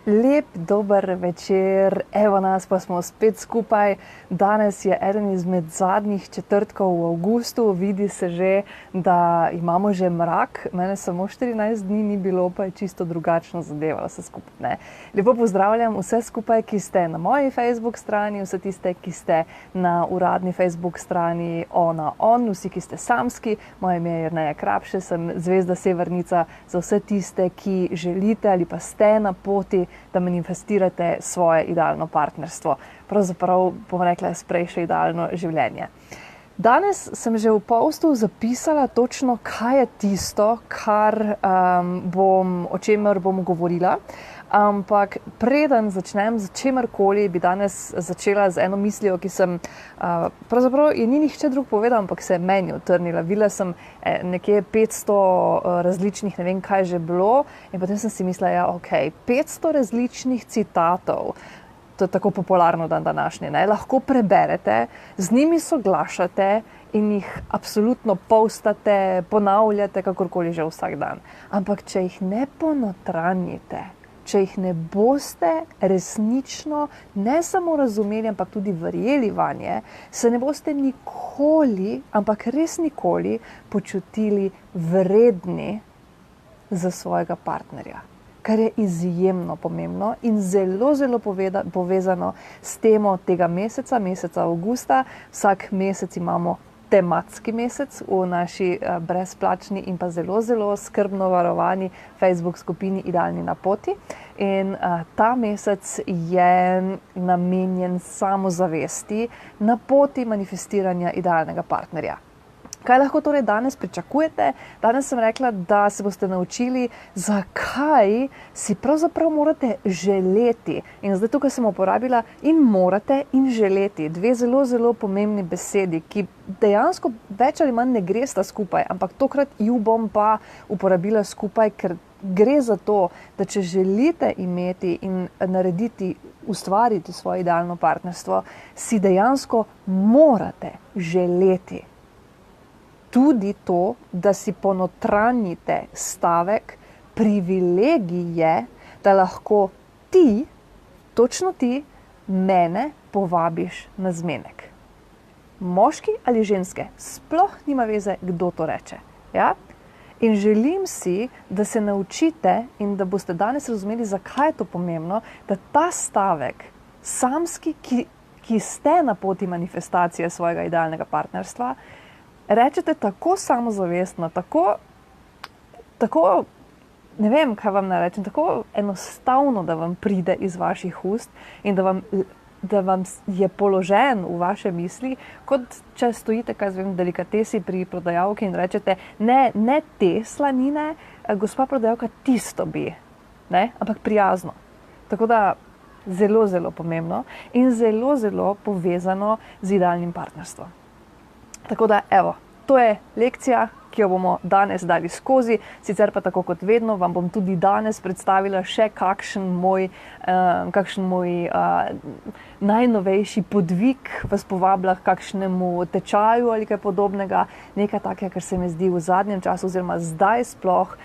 Lep, dober večer, evo nas pa smo spet skupaj. Danes je eden izmed zadnjih četrtkov v avgustu, vidi se že, da imamo že mrak. Mene samo 14 dni ni bilo, pa je čisto drugačno zadeva vse skupaj. Ne? Lepo pozdravljam vse skupaj, ki ste na moji Facebook strani, vse tiste, ki ste na uradni Facebook strani Ona On, vsi, ki ste samski. Moje ime je Jerneja Krapše, sem zvezda Severnica za vse tiste, ki želite ali pa ste na poti, da manifestirate svoje idealno partnerstvo. Pravzaprav, bom rekla, prej še idealno življenje. Danes sem že v postu zapisala točno, kaj je tisto, o čemer bom govorila. Ampak preden začnem z čemerkoli, bi danes začela z eno mislijo, ki sem, pravzaprav je ni nihče drug povedal, ampak se je meni utrnila. Videla sem nekje 500 različnih, ne vem kaj že bilo, in potem sem si mislila, ja, ok, 500 različnih citatov, to je tako popularno dan današnji, ne, lahko preberete, z njimi soglašate in jih absolutno postate, ponavljate, kakorkoli že vsak dan. Ampak če jih ne ponotranjite, če jih ne boste resnično ne samo razumeli, ampak tudi verjeli vanje, se ne boste nikoli, ampak res nikoli počutili vredni za svojega partnerja. Kar je izjemno pomembno in zelo, zelo povezano s temo tega meseca, meseca avgusta. Vsak mesec imamo tematski mesec v naši brezplačni in pa zelo, zelo skrbno varovani Facebook skupini Idealni na poti. In ta mesec je namenjen samozavesti na poti manifestiranja idealnega partnerja. Kaj lahko torej danes pričakujete? Danes sem rekla, da se boste naučili, zakaj si pravzaprav morate želeti. In zdaj tukaj sem uporabila in morate in želeti. Dve zelo, zelo pomembni besedi, ki dejansko več ali manj ne gresta skupaj, ampak tokrat ju bom pa uporabila skupaj, ker gre za to, da če želite imeti in narediti, ustvariti svoje idealno partnerstvo, si dejansko morate želeti. Tudi to, da si ponotranjite stavek, privilegij je, da lahko ti, točno ti, mene povabiš na zmenek. Moški ali ženske, sploh nima veze, kdo to reče. Ja? In želim si, da se naučite in da boste danes razumeli, zakaj je to pomembno, da ta stavek, samski, ki ste na poti manifestacije svojega idealnega partnerstva, rečete tako samozavestno, tako, ne vem, kaj vam naj rečem, tako enostavno, da vam pride iz vaših ust in da vam je položen v vaše misli, kot če stojite, kaj zvem, delikatesi pri prodajalki in rečete, ne te slanine, gospa prodajalka, tisto bi, ne, ampak prijazno. Tako da zelo, zelo pomembno in zelo, zelo povezano z idealnim partnerstvom. Tako da, evo, to je lekcija, ki jo bomo danes dali skozi, sicer pa tako kot vedno vam bom tudi danes predstavila še kakšen moj najnovejši podvig, vas povabila k kakšnemu tečaju ali kaj podobnega, nekaj takega, kar se mi zdi v zadnjem času oziroma zdaj sploh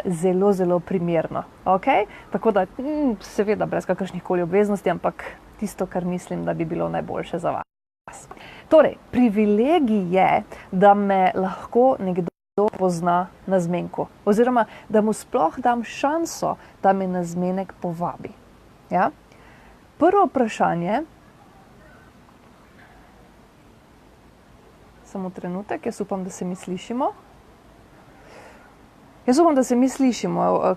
zelo, zelo primerno. Okay? Tako da, seveda brez kakršnih koli obveznosti, ampak tisto, kar mislim, da bi bilo najboljše za vas. Torej, privilegij je, da me lahko nekdo pozna na zmenku, oziroma da mu sploh dam šanso, da me na zmenek povabi. Ja? Prvo vprašanje, samo trenutek, jaz upam, da se mi slišimo.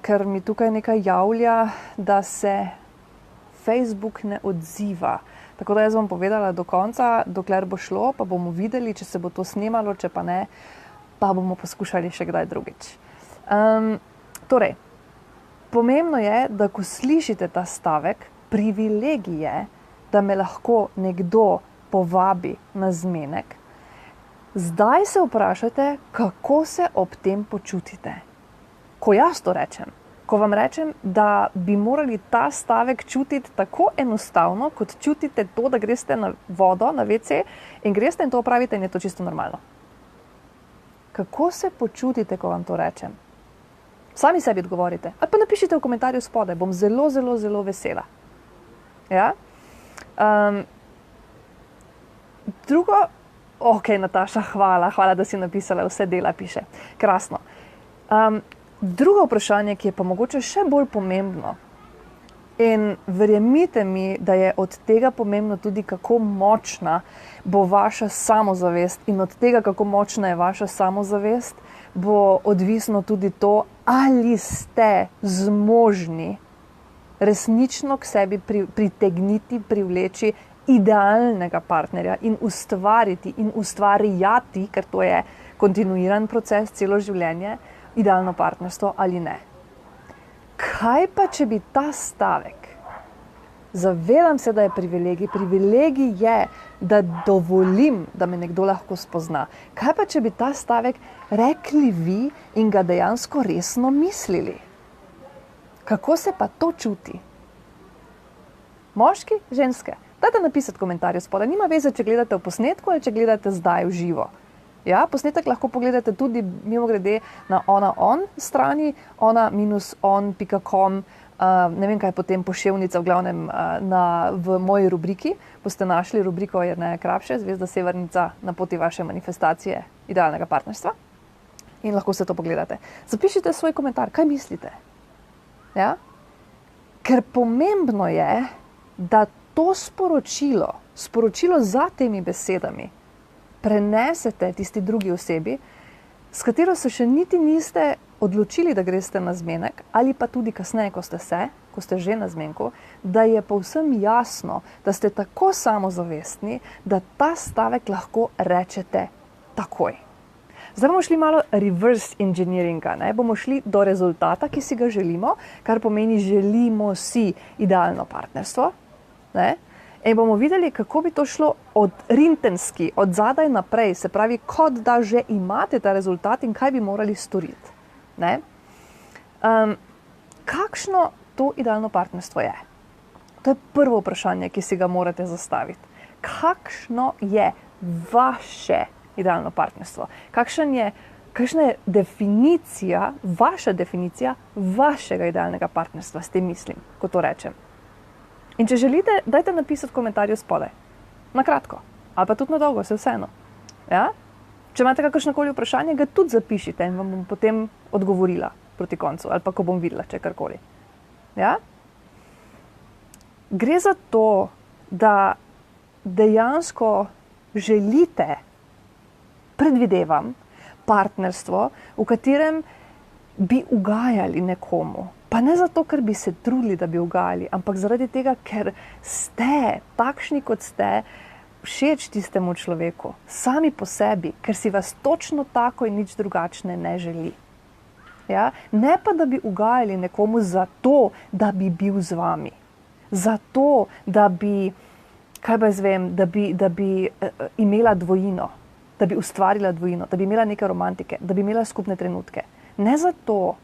Ker mi tukaj nekaj javlja, da se Facebook ne odziva. Tako da jaz bom povedala do konca, dokler bo šlo, pa bomo videli, če se bo to snemalo, če pa ne, pa bomo poskušali še kdaj drugič. Torej, pomembno je, da ko slišite ta stavek, privilegij je, da me lahko nekdo povabi na zmenek, zdaj se vprašate, kako se ob tem počutite. Ko jaz to rečem, ko vam rečem, da bi morali ta stavek čutiti tako enostavno, kot čutite to, da greste na vodo, na WC in greste in to opravite in je to čisto normalno. Kako se počutite, ko vam to rečem? Sami sebi odgovorite. Ali pa napišite v komentarju spodaj, bom zelo, zelo, zelo vesela. Ja? Drugo, ok, Nataša, hvala, da si napisala, vse dela piše. Krasno. Drugo vprašanje, ki je pa mogoče še bolj pomembno, in verjemite mi, da je od tega pomembno tudi, kako močna bo vaša samozavest, in od tega, kako močna je vaša samozavest, bo odvisno tudi to, ali ste zmožni resnično k sebi pritegniti, privleči idealnega partnerja in ustvarjati, ker to je kontinuiran proces, celo življenje, idealno partnerstvo ali ne. Kaj pa, če bi ta stavek, zavedam se, da je privilegij je, da dovolim, da me nekdo lahko spozna. Kaj pa, če bi ta stavek rekli vi in ga dejansko resno mislili? Kako se pa to čuti? Moški, ženske? Dajte napisati komentarje spodaj. Nima veze, če gledate v posnetku ali če gledate zdaj v živo. Ja, posnetek lahko pogledate tudi mimogrede na ona-on strani, ona-on.com, ne vem kaj potem poševnica, v glavnem v moji rubriki. Boste našli rubriko Jerneja Krapše, Zvezda Severnica na poti vaše manifestacije idealnega partnerstva. In lahko se to pogledate. Zapišite svoj komentar, kaj mislite. Ja? Ker pomembno je, da to sporočilo za temi besedami prenesete tisti drugi osebi, s katero se še niti niste odločili, da greste na zmenek, ali pa tudi kasneje, ko ste že na zmenku, da je povsem jasno, da ste tako samozavestni, da ta stavek lahko rečete takoj. Zdaj bomo šli malo reverse engineeringa, bomo šli do rezultata, ki si ga želimo, kar pomeni, želimo si idealno partnerstvo. In bomo videli, kako bi to šlo od rintenski, od zadaj naprej, se pravi, kot da že imate ta rezultat in kaj bi morali storiti. Kakšno to idealno partnerstvo je? To je prvo vprašanje, ki si ga morate zastaviti. Kakšno je vaše idealno partnerstvo? Kakšna je definicija, vaša definicija vašega idealnega partnerstva, s tem mislim, ko to rečem. In če želite, dajte napisati komentarje spodaj. Na kratko. Ali pa tudi na dolgo, se vseeno. Ja? Če imate kakršnokoli vprašanje, ga tudi zapišite in vam bom potem odgovorila proti koncu. Ali pa ko bom videla, če karkoli. Ja? Gre za to, da dejansko želite, predvidevam, partnerstvo, v katerem bi ugajali nekomu. Pa ne zato, ker bi se trudili, da bi ugajali, ampak zaradi tega, ker ste takšni, kot ste, všeč tistemu človeku, sami po sebi, ker si vas točno tako in nič drugačne ne želi. Ja? Ne pa, da bi ugajali nekomu zato, da bi bil z vami. Zato, da bi, da bi imela dvojino, da bi ustvarila dvojino, da bi imela neke romantike, da bi imela skupne trenutke. Ne zato.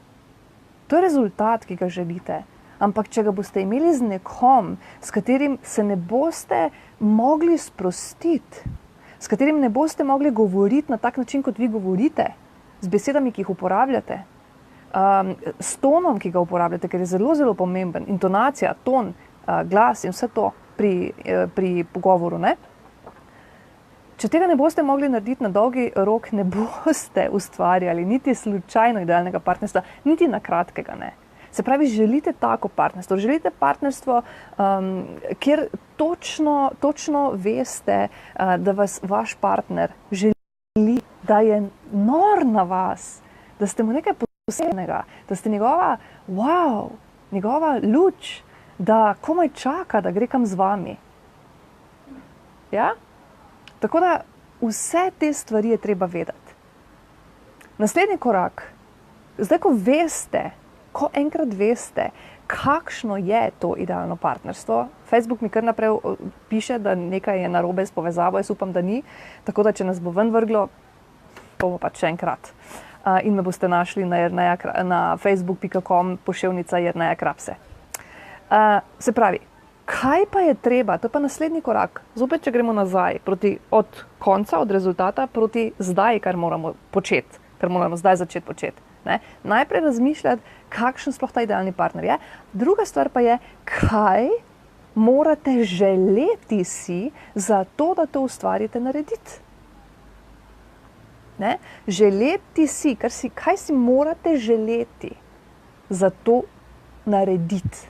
To je rezultat, ki ga želite. Ampak, če ga boste imeli z nekom, s katerim se ne boste mogli sprostiti, s katerim ne boste mogli govoriti na tak način, kot vi govorite, z besedami, ki jih uporabljate, s tonom, ki ga uporabljate, ker je zelo, zelo pomemben, intonacija, ton, glas in vse to pri pogovoru, ne? Če tega ne boste mogli narediti na dolgi rok, ne boste ustvarjali niti slučajno idealnega partnerstva, niti na kratkega ne. Se pravi, želite tako partnerstvo, želite partnerstvo, kjer točno veste, da vas vaš partner želi, da je nor na vas, da ste mu nekaj posebnega, da ste njegova luč, da komaj čaka, da gre kam z vami. Ja? Tako da vse te stvari je treba vedeti. Naslednji korak, zdaj ko enkrat veste, kakšno je to idealno partnerstvo, Facebook mi kar naprej piše, da nekaj je narobe s povezavo, jaz upam, da ni, tako da če nas bo ven vrglo, bomo pač še enkrat. In me boste našli na facebook.com poševnica Jerneja Krapse. Se pravi, kaj pa je treba, to je pa naslednji korak, zopet, če gremo nazaj, od konca, od rezultata, proti zdaj, kar moramo početi, kar moramo zdaj začeti početi. Ne? Najprej razmišljati, kakšen sploh ta idealni partner je. Druga stvar pa je, kaj morate želeti si za to, da to ustvarite, narediti. Ne? Želeti si, kaj si morate želeti za to narediti.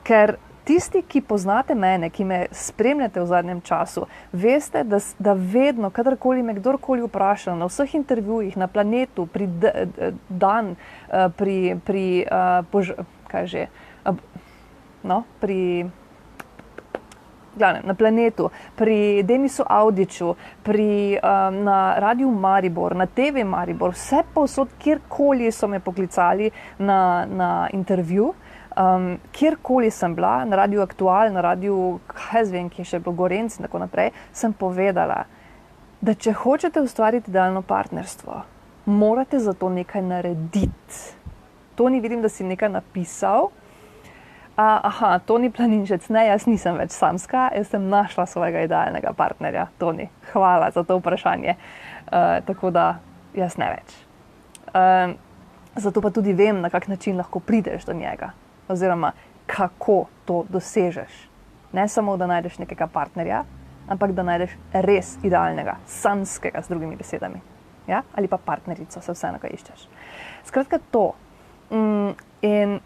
Ker tisti, ki poznate mene, ki me spremljate v zadnjem času, veste, da vedno, kadarkoli me kdorkoli vpraša, na vseh intervjujih, na Planetu, pri Dan, na Planetu, pri Denisu Audiću, na Radiu Maribor, na TV Maribor, vse povsod, kjerkoli so me poklicali na intervju, kjerkoli sem bila, na Radiu Aktual, na Radiu, kaj jaz vem, ki je še bilo Gorenc in tako naprej, sem povedala, da če hočete ustvariti idealno partnerstvo, morate za to nekaj narediti. Toni, vidim, da si nekaj napisal. Toni Planinšec, ne, jaz nisem več samska, jaz sem našla svojega idealnega partnerja. Toni, hvala za to vprašanje. Tako da, jaz ne več. Zato pa tudi vem, na kak način lahko prideš do njega. Oziroma, kako to dosežeš. Ne samo, da najdeš nekega partnerja, ampak da najdeš res idealnega, samskega, z drugimi besedami. Ja? Ali pa partnerico, se vseeno, kaj iščeš. Skratka to. In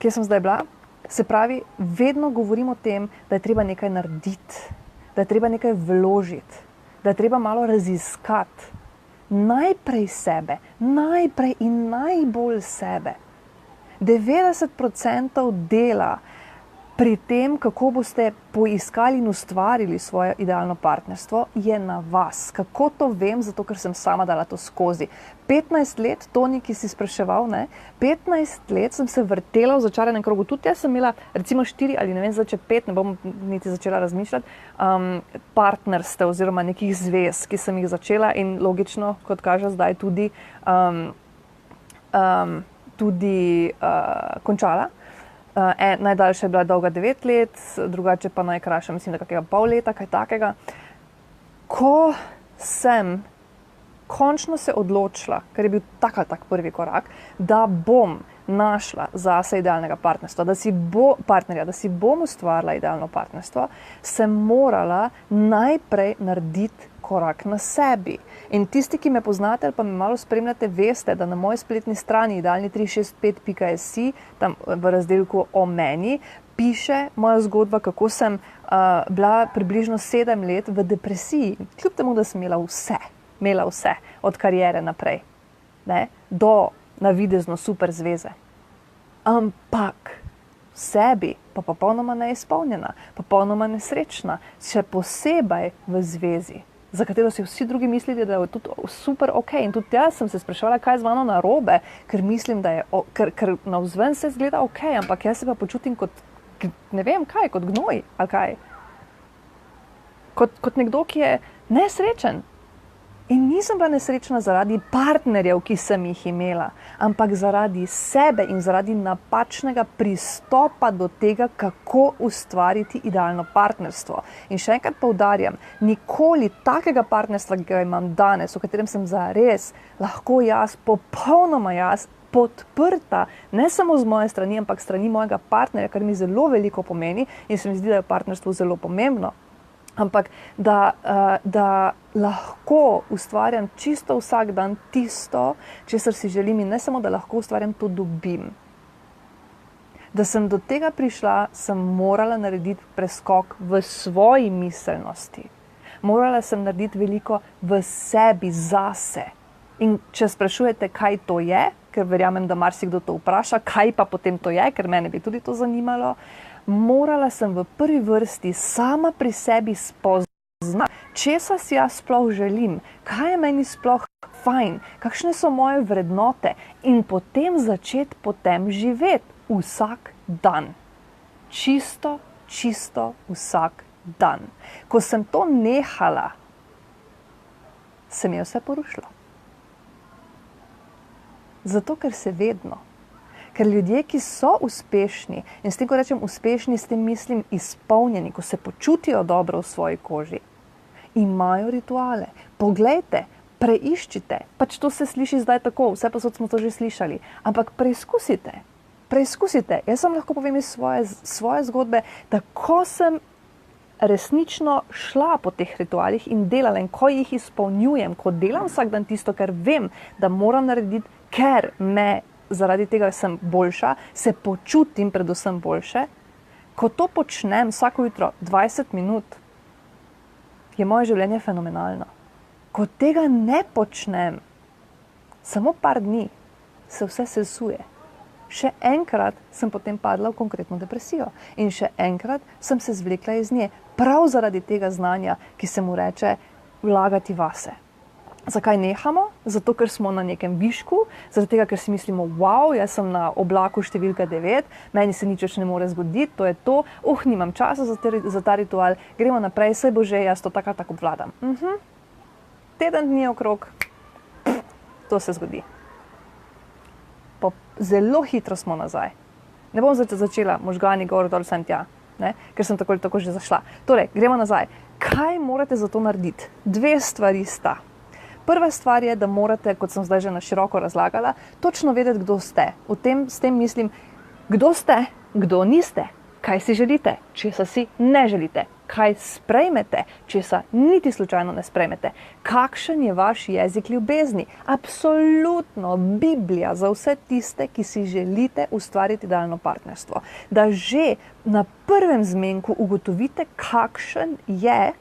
kje sem zdaj bila? Se pravi, vedno govorim o tem, da je treba nekaj narediti, da je treba nekaj vložiti, da je treba malo raziskati. Najprej sebe, najprej in najbolj sebe. 90% dela pri tem, kako boste poiskali in ustvarili svoje idealno partnerstvo, je na vas. Kako to vem? Zato, ker sem sama dala to skozi. 15 let, Toni, ki si spraševal, ne? 15 let sem se vrtela v začaranem krogu. Tudi jaz sem imela recimo 4 ali ne vem, zdaj če 5, ne bom niti začela razmišljati, partnerstev oziroma nekih zvez, ki sem jih začela in logično, kot kaže zdaj, tudi končala. Najdaljša je bila dolga 9 let, drugače pa najkrajša, mislim, da kakega pol leta, kaj takega. Ko sem končno se odločila, ker je bil tak ali tak prvi korak, da bom našla zase idealnega partnerstva, da si bom ustvarila idealno partnerstvo, sem morala najprej narediti korak na sebi. In tisti, ki me poznate ali pa me malo spremljate, veste, da na moji spletni strani idealni365.si, tam v razdelku o meni, piše moja zgodba, kako sem bila približno 7 let v depresiji, kljub temu, da sem imela vse, od kariere naprej, ne, do navidezno super zveze. Ampak v sebi pa popolnoma neizpolnjena, popolnoma nesrečna, še posebej v zvezi, za katero si vsi drugi mislili, da je tudi super ok. In tudi jaz sem se spraševala, kaj je z mano narobe, ker mislim, da je, ker navzven se zgleda ok, ampak jaz se pa počutim kot, ne vem kaj, kot gnoj, ali kaj. Kot nekdo, ki je nesrečen. In nisem bila nesrečna zaradi partnerjev, ki sem jih imela, ampak zaradi sebe in zaradi napačnega pristopa do tega, kako ustvariti idealno partnerstvo. In še enkrat poudarjam, nikoli takega partnerstva, ki ga imam danes, v katerem sem zares lahko jaz, popolnoma jaz, podprta, ne samo z moje strani, ampak strani mojega partnerja, kar mi zelo veliko pomeni in se mi zdi, da je partnerstvo zelo pomembno. Ampak da lahko ustvarjam čisto vsak dan tisto, česar si želim in ne samo, da lahko ustvarjam, to dobim. Da sem do tega prišla, sem morala narediti preskok v svoji miselnosti. Morala sem narediti veliko v sebi, zase. In če sprašujete, kaj to je, ker verjamem, da marsikdo to vpraša, kaj pa potem to je, ker mene bi tudi to zanimalo, morala sem v prvi vrsti sama pri sebi spoznati, česa si jaz sploh želim, kaj je meni sploh fajn, kakšne so moje vrednote in potem začeti potem živeti vsak dan. Čisto vsak dan. Ko sem to nehala, se mi je vse porušilo. Zato, ker se vedno. Ker ljudje, ki so uspešni, in s tem, ko rečem uspešni, s tem mislim izpolnjeni, ko se počutijo dobro v svoji koži, imajo rituale. Poglejte, preiščite. Pač to se sliši zdaj tako, vse pa smo to že slišali, ampak preizkusite. Preizkusite. Jaz vam lahko povem iz svoje zgodbe, da ko sem resnično šla po teh ritualih in delala in ko jih izpolnjujem, ko delam vsak dan tisto, kar vem, da moram narediti, ker me zaradi tega sem boljša, se počutim predvsem boljše, ko to počnem vsako jutro 20 minut, je moje življenje fenomenalno. Ko tega ne počnem, samo par dni, se vse sesuje. Še enkrat sem potem padla v konkretno depresijo in še enkrat sem se zvlekla iz nje, prav zaradi tega znanja, ki se mu reče vlagati vase. Zakaj nehamo? Zato, ker smo na nekem višku, zato tega, ker si mislimo, wow, jaz sem na oblaku številka 9, meni se nič več ne more zgoditi, to je to, nimam časa za ta ritual, gremo naprej, saj bo že, jaz to tako obvladam. Teden dni okrog, to se zgodi. Pa zelo hitro smo nazaj. Ne bom začela možgani gor, dol sem tja, ne? Ker sem tako že zašla. Torej, gremo nazaj. Kaj morate za to narediti? 2 stvari sta. Prva stvar je, da morate, kot sem zdaj že na široko razlagala, točno vedeti, kdo ste. S tem mislim, kdo ste, kdo niste, kaj si želite, česa si ne želite, kaj sprejmete, česa niti slučajno ne sprejmete, kakšen je vaš jezik ljubezni. Absolutno Biblija za vse tiste, ki si želite ustvariti idealno partnerstvo. Da že na prvem zmenku ugotovite, kakšen je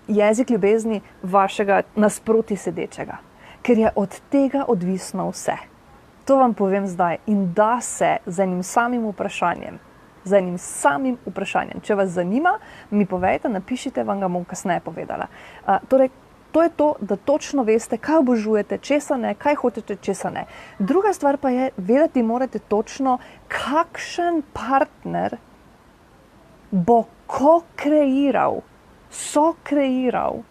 jezik ljubezni vašega nasproti sedečega. Ker je od tega odvisno vse. To vam povem zdaj in da se z enim samim vprašanjem. Če vas zanima, mi povejte, napišite, vam ga bom kasneje povedala. Torej, to je to, da točno veste, kaj obožujete, česa ne, kaj hočete, česa ne. Druga stvar pa je, vedeti morate točno, kakšen partner bo sokreiral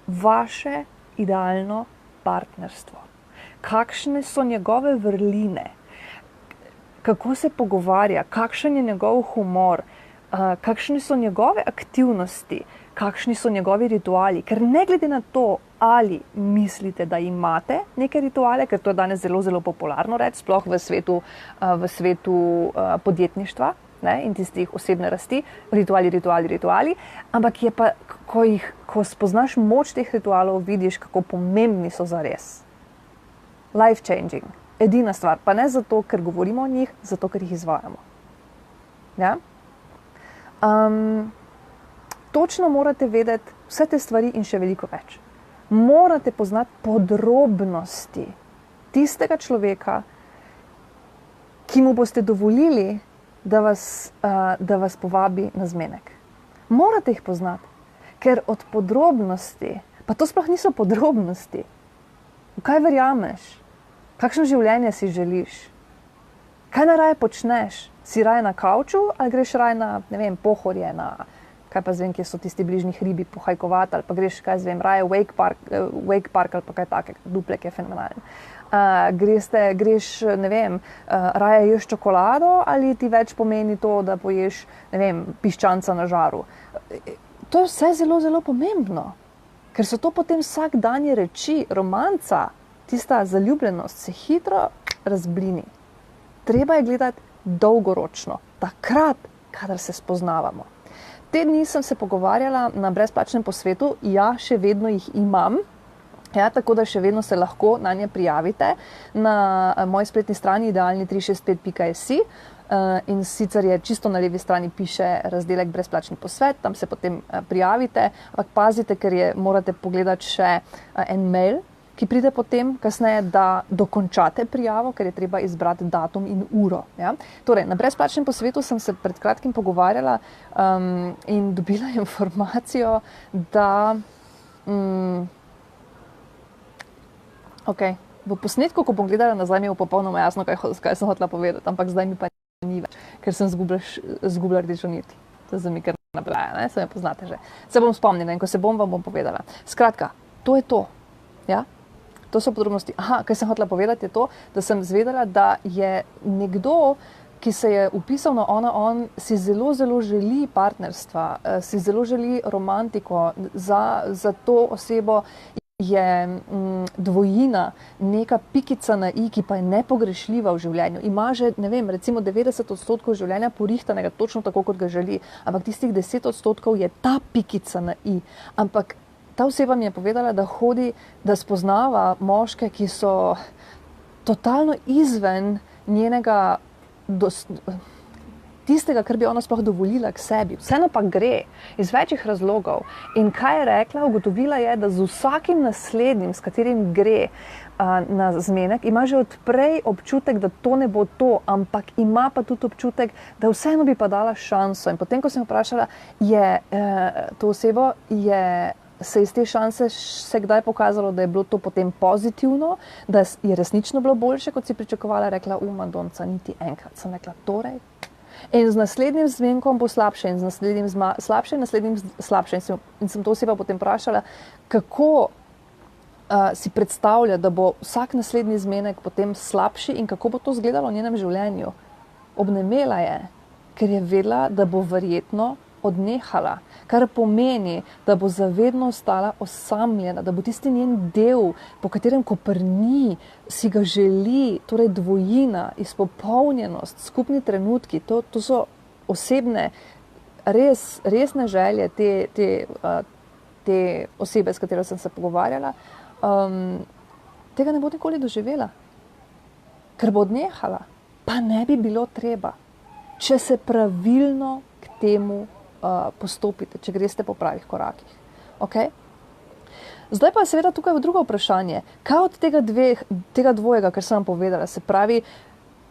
vaše idealno partnerstvo. Kakšne so njegove vrline, kako se pogovarja, kakšen je njegov humor, kakšne so njegove aktivnosti, kakšni so njegovi rituali. Ker ne glede na to, ali mislite, da imate neke rituale, ker to je danes zelo, zelo popularno reči, sploh v svetu podjetništva, ne, in tistih osebne rasti, rituali, ampak je pa, ko spoznaš moč teh ritualov, vidiš, kako pomembni so zares. Life changing. Edina stvar, pa ne zato, ker govorimo o njih, zato, ker jih izvajamo. Ja? Točno morate vedeti vse te stvari in še veliko več. Morate poznati podrobnosti tistega človeka, ki mu boste dovolili, da vas povabi na zmenek. Morate jih poznati, ker od podrobnosti, pa to sploh niso podrobnosti, v kaj verjameš, kakšno življenje si želiš, kaj najraje počneš, si raje na kavču ali greš raje na, ne vem, Pohorje, na, kaj pa zvem, kje so tisti bližnji hribi pohajkovati, ali pa greš, kaj zvem, raje Wake Park ali pa kaj takega, Duplek je fenomenalen. Greš, ne vem, raje ješ čokolado ali ti več pomeni to, da poješ, ne vem, piščanca na žaru. To je vse zelo, zelo pomembno, ker so to potem vsakdanje reči, romanca, tista zaljubljenost se hitro razblini. Treba je gledati dolgoročno, takrat, kadar se spoznavamo. Te dni sem se pogovarjala na brezplačnem posvetu, ja, še vedno jih imam. Ja, tako da še vedno se lahko na nje prijavite na moji spletni strani idealni365.si in sicer je čisto na levi strani piše razdelek brezplačni posvet, tam se potem prijavite, ampak pazite, ker morate pogledati še en mail, ki pride potem kasneje, da dokončate prijavo, ker je treba izbrati datum in uro. Ja? Torej, na brezplačnem posvetu sem se pred kratkim pogovarjala in dobila informacijo, da v posnetku, ko bom gledala nazaj, mi je popolnoma jasno, kaj sem hotela povedati, ampak zdaj mi pa ni več, ker sem zgubila rdečo nit. To se mi kar nabraja, se me poznate že. Se bom spomnila in ko se bom, vam bom povedala. Skratka, to je to. Ja? To so podrobnosti. Kaj sem hotela povedati je to, da sem zvedela, da je nekdo, ki se je upisal na on, si zelo, zelo želi partnerstva, si zelo želi romantiko, za to osebo je dvojina neka pikica na i, ki pa je nepogrešljiva v življenju. Ima že, ne vem, recimo 90% življenja porihtanega točno tako, kot ga želi, ampak tistih 10% je ta pikica na i. Ampak ta oseba mi je povedala, da hodi, da spoznava moške, ki so totalno izven njenega tistega, kar bi ona sploh dovolila k sebi. Vseeno pa gre iz večjih razlogov. In kaj je rekla? Ugotovila je, da z vsakim naslednjim, s katerim gre na zmenek, ima že odprej občutek, da to ne bo to, ampak ima pa tudi občutek, da vseeno bi pa dala šanso. In potem, ko sem vprašala, to osebo, se iz te šanse se kdaj pokazalo, da je bilo to potem pozitivno, da je resnično bilo boljše, kot si pričakovala, rekla, Madonca, niti enkrat. Sem rekla, torej. In z naslednjim zmenkom bo slabše, in z naslednjim slabše, in naslednjim slabše. In sem to oseba potem vprašala, kako si predstavlja, da bo vsak naslednji zmenek potem slabši in kako bo to izgledalo v njenem življenju. Obnemela je, ker je vedela, da bo verjetno odnehala, kar pomeni, da bo zavedno ostala osamljena, da bo tisti njen del, po katerem koprni, si ga želi, torej dvojina, izpopolnjenost, skupni trenutki, to so osebne, resne želje te osebe, s katero sem se pogovarjala, tega ne bo nikoli doživela, ker bo odnehala, pa ne bi bilo treba, če se pravilno k temu postopite, če greste po pravih korakih. Okay? Zdaj pa je seveda tukaj drugo vprašanje. Kaj od tega dvojega, kar sem vam povedala, se pravi,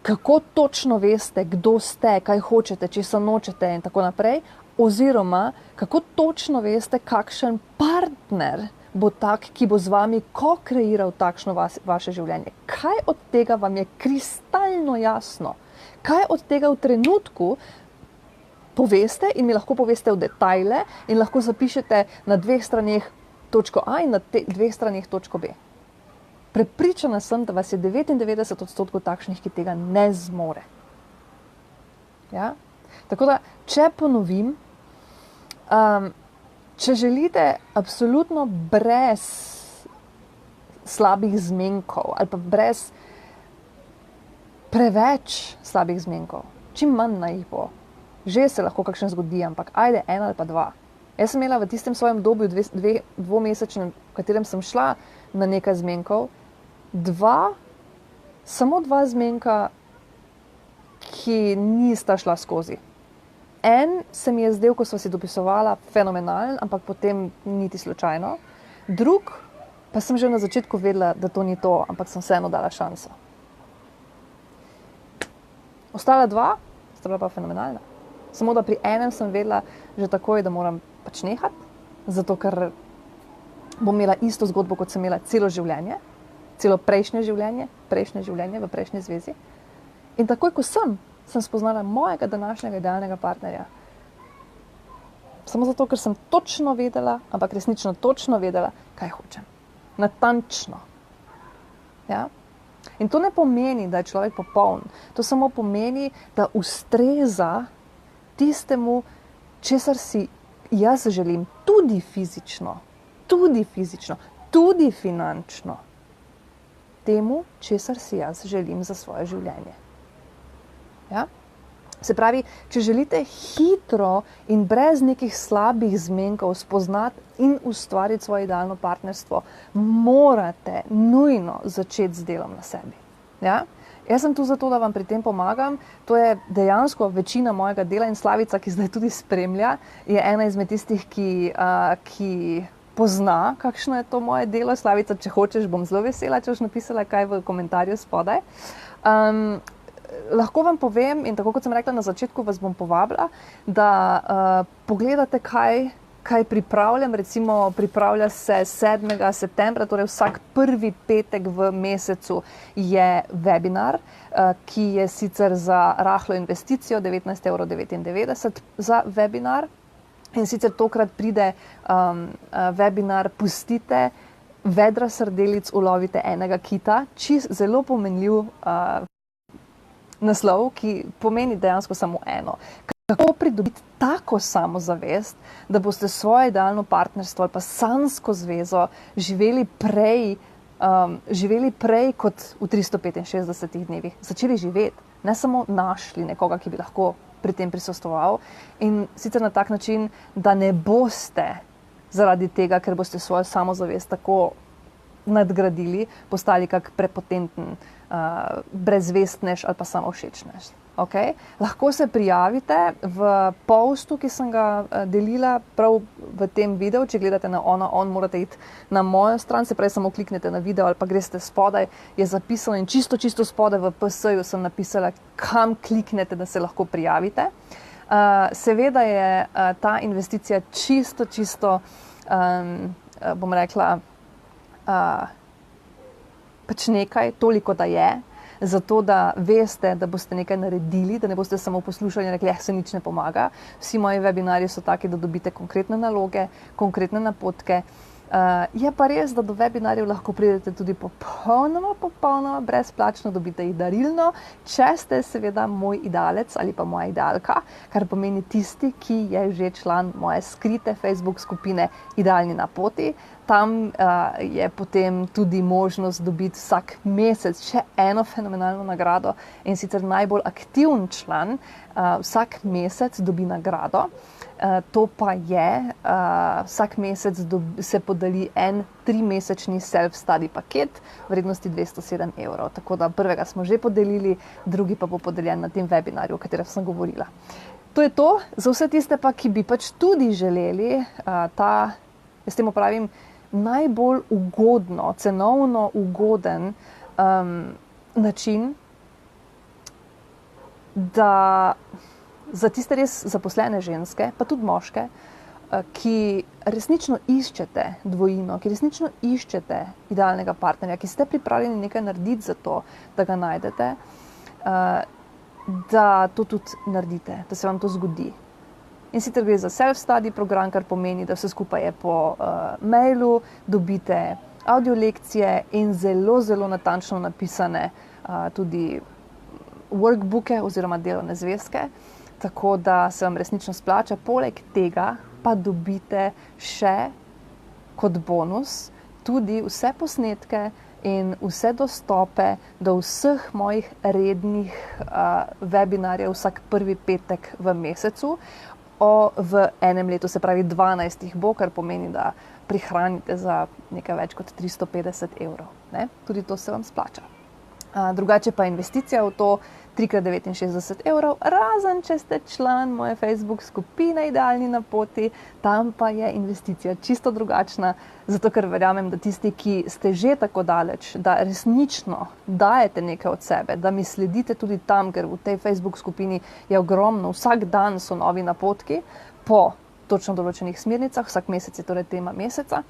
kako točno veste, kdo ste, kaj hočete, česa nočete in tako naprej, oziroma kako točno veste, kakšen partner bo tak, ki bo z vami ko-kreiral takšno vaše življenje. Kaj od tega vam je kristalno jasno? Kaj od tega v trenutku poveste in mi lahko poveste v detajle in lahko zapišete na 2 straneh točko A in na 2 straneh točko B. Prepričana sem, da vas je 99% takšnih, ki tega ne zmore. Ja? Tako da, če ponovim, če želite absolutno brez slabih zmenkov ali pa brez preveč slabih zmenkov, čim manj naj jih bo, že se lahko kakšen zgodi, ampak ajde 1 ali pa 2. Jaz sem imela v tistem svojem obdobju dvomesečnem, v katerem sem šla na nekaj zmenkov, samo 2 zmenka, ki nista šla skozi. En se mi je zdel, ko sva si dopisovala, fenomenalen, ampak potem niti slučajno. Drug pa sem že na začetku vedela, da to ni to, ampak sem vseeno dala šanso. Ostala 2 sta bila pa fenomenalna. Samo da pri enem sem vedela že takoj, da moram pač nehati, zato ker bom imela isto zgodbo, kot sem imela celo življenje, celo prejšnje življenje v prejšnji zvezi. In takoj, ko sem spoznala mojega današnjega idealnega partnerja. Samo zato, ker sem točno vedela, ampak resnično točno vedela, kaj hočem. Natančno. Ja? In to ne pomeni, da je človek popoln. To samo pomeni, da ustreza tistemu, česar si jaz želim, tudi fizično, tudi finančno, temu, česar si jaz želim za svoje življenje. Ja? Se pravi, če želite hitro in brez nekih slabih zmenkov spoznati in ustvariti svoje idealno partnerstvo, morate nujno začeti z delom na sebi. Ja? Jaz sem tu zato, da vam pri tem pomagam. To je dejansko večina mojega dela in Slavica, ki zdaj tudi spremlja, je ena izmed tistih, ki pozna, kakšno je to moje delo. Slavica, če hočeš, bom zelo vesela, če boš napisala kaj v komentarju spodaj. Lahko vam povem, in tako kot sem rekla na začetku, vas bom povabila, da pogledate, kaj pripravljam. Recimo, pripravlja se 7. septembra, torej vsak prvi petek v mesecu je webinar, ki je sicer za rahlo investicijo, 19,99 € za webinar. In sicer tokrat pride webinar Pustite vedra srdelic, ulovite enega kita. Zelo pomenljiv naslov, ki pomeni dejansko samo eno. Kako pridobiti tako samozavest, da boste svoje idealno partnerstvo ali pa sanjsko zvezo živeli prej kot v 365 dnevih. Začeli živeti, ne samo našli nekoga, ki bi lahko pri tem prisostvoval, in sicer na tak način, da ne boste zaradi tega, ker boste svojo samozavest tako nadgradili, postali kak prepotenten brezvestnež ali pa samovšečnež. Okay? Lahko se prijavite v postu, ki sem ga delila prav v tem videu. Če gledate na on, morate iti na mojo stran, se pravi samo kliknete na video ali pa greste spodaj, je zapisano in čisto spodaj v PS-ju sem napisala, kam kliknete, da se lahko prijavite. Seveda je ta investicija čisto, bom rekla, pač nekaj, toliko da je, zato da veste, da boste nekaj naredili, da ne boste samo poslušali in rekli, se nič ne pomaga. Vsi moji webinarji so taki, da dobite konkretne naloge, konkretne napotke. Je pa res, da do webinarjev lahko pridete tudi popolnoma brezplačno, dobite jih darilno, če ste seveda moj idealec ali pa moja idealka, kar pomeni tisti, ki je že član moje skrite Facebook skupine Idealni na poti. Tam je potem tudi možnost dobiti vsak mesec še eno fenomenalno nagrado, in sicer najbolj aktiven član vsak mesec dobi nagrado. To pa je, vsak mesec se podeli en 3-mesečni self-study paket vrednosti 207 €. Tako da prvega smo že podelili, drugi pa bo podeljen na tem webinarju, o katerem sem govorila. To je to. Za vse tiste pa, ki bi pač tudi želeli jaz temu pravim, najbolj ugodno, cenovno ugoden način, da za tiste res zaposlene ženske, pa tudi moške, ki resnično iščete dvojino, ki resnično iščete idealnega partnerja, ki ste pripravljeni nekaj narediti za to, da ga najdete, da to tudi naredite, da se vam to zgodi. In sicer gre za self-study program, kar pomeni, da vse skupaj je po mailu, dobite audio lekcije in zelo natančno napisane tudi workbooke oziroma delovne zvezke, tako da se vam resnično splača. Poleg tega pa dobite še kot bonus tudi vse posnetke in vse dostope do vseh mojih rednih webinarjev vsak prvi petek v mesecu v enem letu, se pravi 12 jih bo, kar pomeni, da prihranite za nekaj več kot 350 €. Ne? Tudi to se vam splača. Drugače pa investicija v to 3x69 €, razen če ste član moje Facebook skupine Idealni na poti, tam pa je investicija čisto drugačna, zato ker verjamem, da tisti, ki ste že tako daleč, da resnično dajete nekaj od sebe, da mi sledite tudi tam, ker v tej Facebook skupini je ogromno, vsak dan so novi napotki po točno določenih smernicah, vsak mesec je torej tema meseca,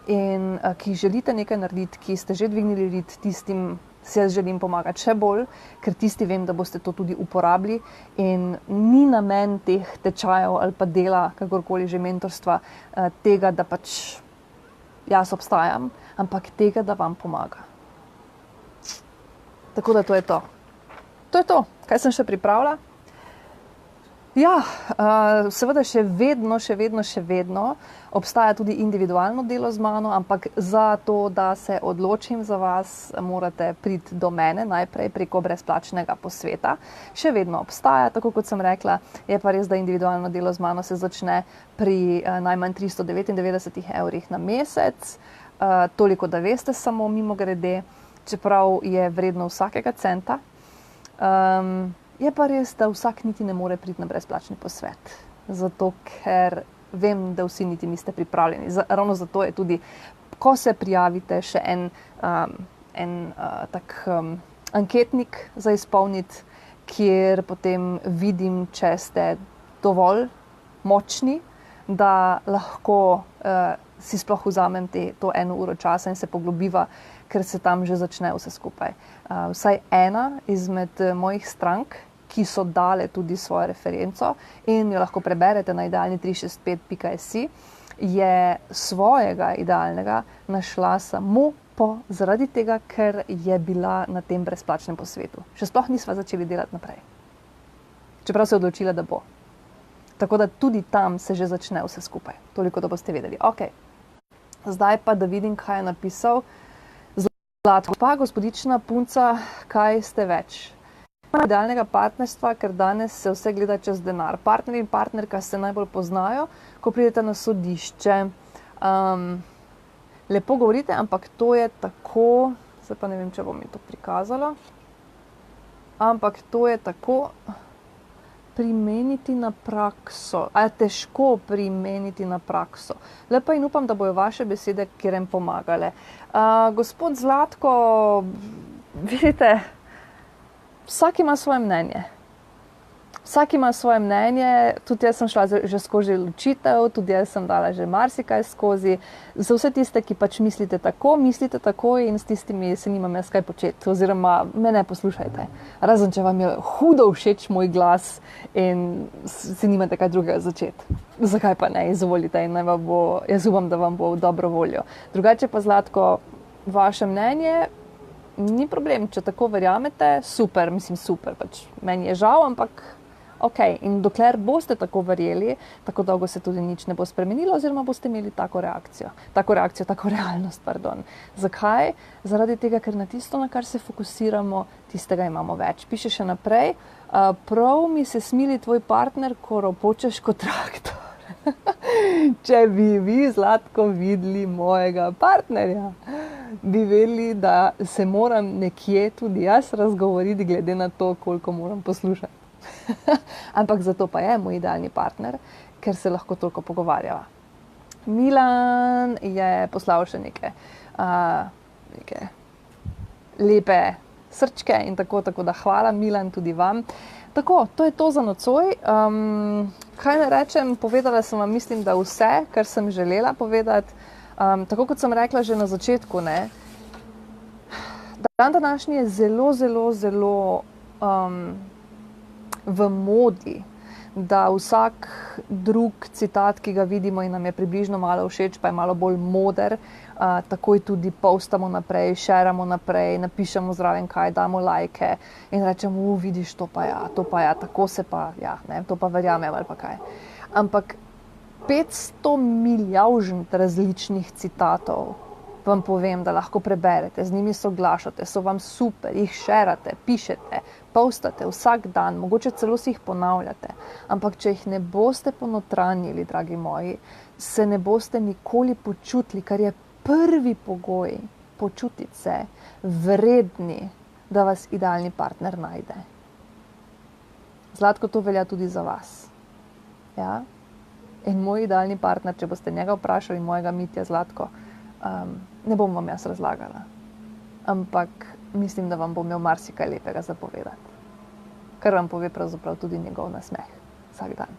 in ki želite nekaj narediti, ki ste že dvignili rit, tistim si jaz želim pomagati še bolj, ker tisti vem, da boste to tudi uporabili, in ni namen teh tečajev ali pa dela, kakorkoli že mentorstva, tega, da pač jaz obstajam, ampak tega, da vam pomaga. Tako da to je to. To je to. Kaj sem še pripravila? Ja, seveda še vedno obstaja tudi individualno delo z mano, ampak za to, da se odločim za vas, morate priti do mene najprej preko brezplačnega posveta. Še vedno obstaja, tako kot sem rekla, je pa res, da individualno delo z mano se začne pri najmanj 399 € na mesec, toliko, da veste, samo mimogrede, čeprav je vredno vsakega centa. Je pa res, da vsak niti ne more priti na brezplačni posvet, zato ker vem, da vsi niti niste pripravljeni. Ravno zato je tudi, ko se prijavite, še en anketnik za izpolniti, kjer potem vidim, če ste dovolj močni, da lahko si sploh vzamem to 1 uro časa in se poglobiva, ker se tam že začne vse skupaj. Vsaj ena izmed mojih strank, ki so dale tudi svojo referenco in jo lahko preberete na idealni365.si, je svojega idealnega našla samo zaradi tega, ker je bila na tem brezplačnem posvetu. Še sploh nisva začeli delati naprej. Čeprav se je odločila, da bo. Tako da tudi tam se že začne vse skupaj. Toliko, da boste vedeli. Ok. Zdaj pa, da vidim, kaj je napisal. Zlatko, pa gospodična punca, kaj ste več? Idealnega partnerstva, ker danes se vse gleda čez denar. Partner in partnerka se najbolj poznajo, ko pridete na sodišče. Lepo govorite, ampak to je tako, zdaj pa ne vem, če bom mi to prikazalo, ampak to je tako primeniti na prakso. A je težko primeniti na prakso. Lepo in upam, da bojo vaše besede kjerem pomagale. Gospod Zlatko, vidite, vsak ima svoje mnenje. Vsak ima svoje mnenje, tudi jaz sem šla že skozi ločitev, tudi jaz sem dala že marsikaj skozi. Za vse tiste, ki pač mislite tako in s tistimi se nimam jaz kaj početi, oziroma me ne poslušajte. Razen, če vam je hudo všeč moj glas in se nimate kaj drugega začeti. Zakaj pa ne, izvolite in jaz upam, da vam bo v dobro voljo. Drugače pa Zlatko, vaše mnenje, ni problem, če tako verjamete, super, pač meni je žal, ampak ok, in dokler boste tako verjeli, tako dolgo se tudi nič ne bo spremenilo, oziroma boste imeli tako realnost, pardon. Zakaj? Zaradi tega, ker na tisto, na kar se fokusiramo, tistega imamo več. Piše še naprej, prav mi se smili tvoj partner, ko ropočeš kot traktor. Če bi vi, Zlatko, videli mojega partnerja, bi vedeli, da se moram nekje tudi jaz razgovoriti, glede na to, koliko moram poslušati. Ampak zato pa je moj idealni partner, ker se lahko toliko pogovarjava. Milan je poslal še neke lepe srčke in tako da hvala Milan tudi vam. Tako, to je to za nocoj. Kaj ne rečem, povedala sem vam, mislim, da vse, kar sem želela povedati. Tako kot sem rekla že na začetku, ne, dan današnji je zelo v modi, da vsak drug citat, ki ga vidimo in nam je približno malo všeč, pa je malo bolj moder, takoj tudi postamo naprej, šeramo naprej, napišemo zraven kaj, damo lajke in rečemo, vidiš, to pa ja, tako se pa, ja, ne, to pa verjamem ali pa kaj. Ampak 500 milijavžent različnih citatov vam povem, da lahko preberete, z njimi soglašate, so vam super, jih šerate, pišete, postate vsak dan, mogoče celo si jih ponavljate. Ampak če jih ne boste ponotranjili, dragi moji, se ne boste nikoli počutili, kar je prvi pogoj, počutiti se vredni, da vas idealni partner najde. Zlatko, to velja tudi za vas. Ja? In moj idealni partner, če boste njega vprašali, mojega Mitja Zlatko, ne bom vam jaz razlagala, ampak mislim, da vam bom imel marsikaj lepega zapovedati. Kar vam pove pravzaprav tudi njegov nasmeh vsak dan.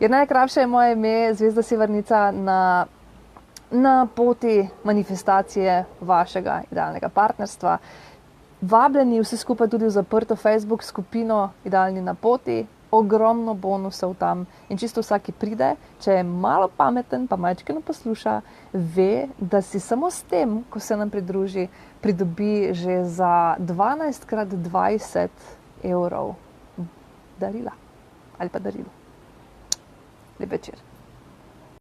Jerneja Krapša je moje ime, Zvezda Severnica na poti manifestacije vašega idealnega partnerstva. Vabljeni vsi skupaj tudi v zaprto Facebook skupino Idealni na poti. Ogromno bonusov tam in čisto vsak, ki pride, če je malo pameten, pa majčkeno posluša, ve, da si samo s tem, ko se nam pridruži, pridobi že za 12x20 evrov darila ali pa darilo. Lep večer.